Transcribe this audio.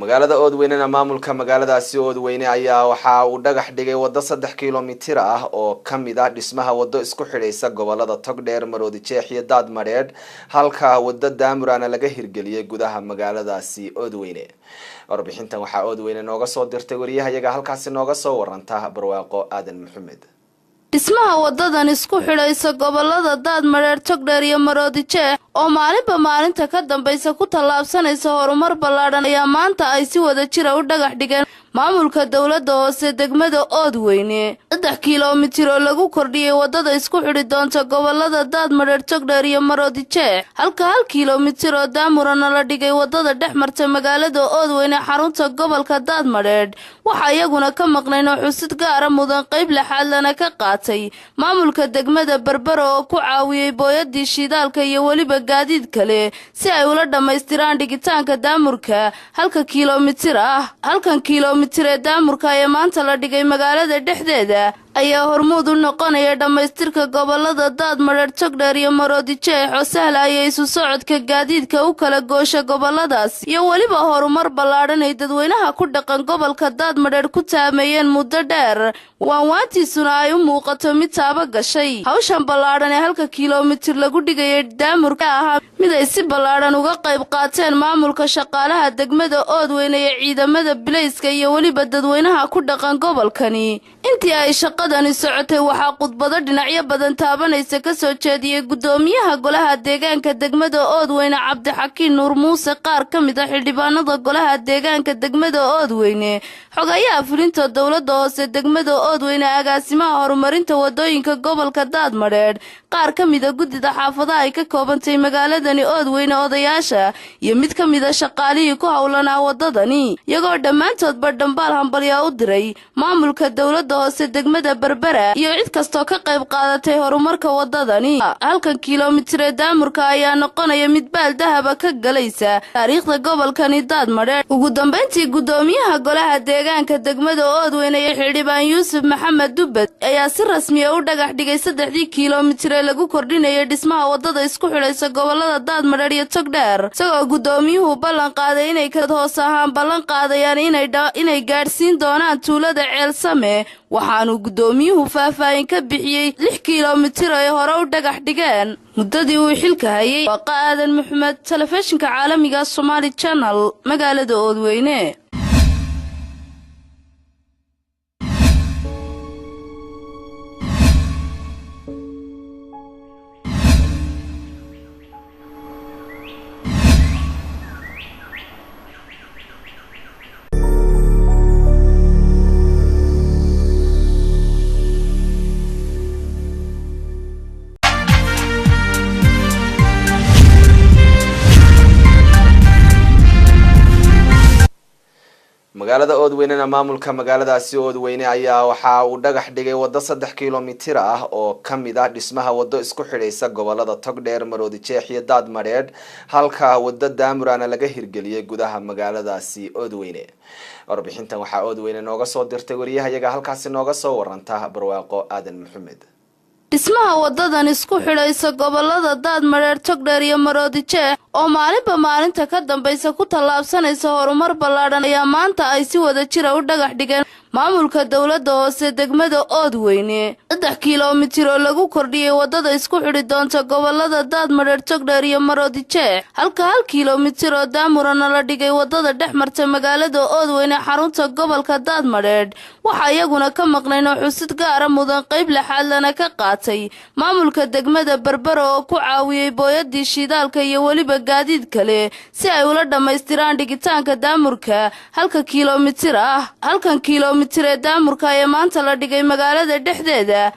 magaalada Oodweynena maamulka magaaladaasi Oodweyne ayaa waxa uu dhagax dhigay wado 3 kiiloomitir ah oo kamid ah dhismaha wado isku xidhaysa gobolada Togdheer Maroodijeex iyo Daadmareed halka wado Daamurana laga hirgeliyay gudaha magaaladaasi Oodweyne warbixintan waxa Oodweyne nooga soo dirtay wariyahayaga halkaasi nooga soo waranta Barwaaqo Aadan Maxamed dhismaha wadadan isku xidhaysa gobolada Daadmareed Togdheer iyo Maroodijeex oo maalinta ka dambaysa ku tallaabsanaysa horumar ballaaran ayaa maanta ay si wada jir u dhagax dhigeen maamulka dawladda hoose degmada Oodweyne 3 kiiloomitir oo lagu kordhiyay wadada isku xidhi doonta gobolada Daadmareed Togdheer iyo Maroodijeex halka 1 kiiloomitir oo Daamurana la dhigay wadada dhexmarta magaalada Oodweyne xarunta gobolka Daadmareed waxa iyaguna ka maqnayno xusid gaar ah mudan qayb laxaad lana ka qaatay maamulka degmada Berbera oo ku caawiyay booyadii shidaalka iyo waliba gaadiid kale si ay ula dhameystiraan dhigitaanka daamurka 1 kiiloomitir ah halkan kiiloomitir ee daamurka ee maanta la dhigay magaalada dhexdeeda ayaa hormuud u noqonaya dhameystirka gobolada Daadmareed Togdheer iyo Maroodijeex oo sahlaya isu socodka gaadiidka u kala goosha goboladaas iyo waliba horumar ballaaran ay dadweynaha ku dhaqan gobolka Daadmareed ku taameeyeen muddo dheer waantiisuna ay u muuqato mid taaba gashay hawshan ballaaran ee 1 kiiloomitir lagu dhigay daamurka ah mid ay si ballaaran uga qayb qaateen maamulka shaqaalaha degmada Oodweyne ee ciidamada bilayska iyo waliba dadweynaha ku dhaqan gobolkani intii ay shaqadani socotay waxa khudbado dhinacyo badan taabanaysa ka soo jeediyay gudoomiyaha golaha deegaanka degmada Oodweyne Cabdixakiin Nuur Muuse qaar kamid ah xildhibaanada golaha deegaanka degmada Oodweyne xogayaha fulinta dawladda hoose degmada Oodweyne agaasimaha horumarinta wadooyinka gobolka Daadmareed qaar kamid ah gudida xaafadaha ay ka koobantay magaaladani Oodweyne odayaasha iyo mid kamid ah shaqaalihii ku hawlanaa wadadani iyagoo dhammaantoodba dhambaal hambalyo u diray maamulka dawladda hoose degmada Berbera iyo cid kasto ka qayb qaadatay horumarka wadadani 1 kiiloomitir ee daamurka ayaa noqonaya mid baal dahaba ka galaysa taariikhda gobolkani Daadmareed ugu dambeyntii gudoomiyaha golaha deegaanka degmada Oodweyne ee xildhibaan Yuusuf Maxamed Dubad ayaa si rasmi ah u dhagax dhigay 3 kiiloomitir ee lagu kordhinayo dhismaha wadada isku xidhaysa gobolada Daadmareed iyo Togdheer isagoo gudoomiyuhu ballan qaaday inay ka hoos ahaan ballan qaadayaan inay gaarsiin doonaan tuulada Ceelsame waxaanu gudoomiyuhu faahfaahin ka bixiyay 6 kiiloomitir ee hore u dhagax dhigeen muddadii uu xilka hayay Barwaaqo Aadan Maxamed telefishinka caalamiga Somali Channel magaalada Oodweyne magaalada Oodweynena maamulka magaaladaasi Oodweyne ayaa waxa uu dhagax dhigay wado 3 kiiloomitir ah oo kamid ah dhismaha wado isku xidhaysa gobolada Togdheer Maroodijeex iyo Daadmareed halka wado Daamurana laga hirgeliyay gudaha magaaladaasi Oodweyne warbixintan waxa Oodweyne nooga soo dirtay wariyahayaga halkaasi nooga soo waranta Barwaaqo Aadan Maxamed dhismaha wadadan isku xidhaysa gobolada Daadmareed Togdheer iyo Maroodijeex oo maalinta ka dambaysa ku tallaabsanaysa horumar ballaaran ayaa maanta ay si wada jir u dhagax dhigeen maamulka dawladda hoose degmada Oodweyne 3 kiiloomitir oo lagu kordhiyay wadada isku xidhi doonta gobolada Daadmareed Togdheer iyo Maroodijeex halka 1 kiiloomitir oo Daamurana la dhigay wadada dhexmarta magaalada Oodweyne xarunta gobolka Daadmareed waxa iyaguna ka maqnayno xusid gaar ah mudan qayb laxaad lana ka qaatay maamulka degmada Berbera oo ku caawiyay booyadii shidaalka iyo waliba gaadiid kale si ay ula dhameystiraan dhigitaanka daamurka 1 kiiloomitir ah halkan kiiloomitir ee daamurka ee maanta la dhigay magaalada dhexdeeda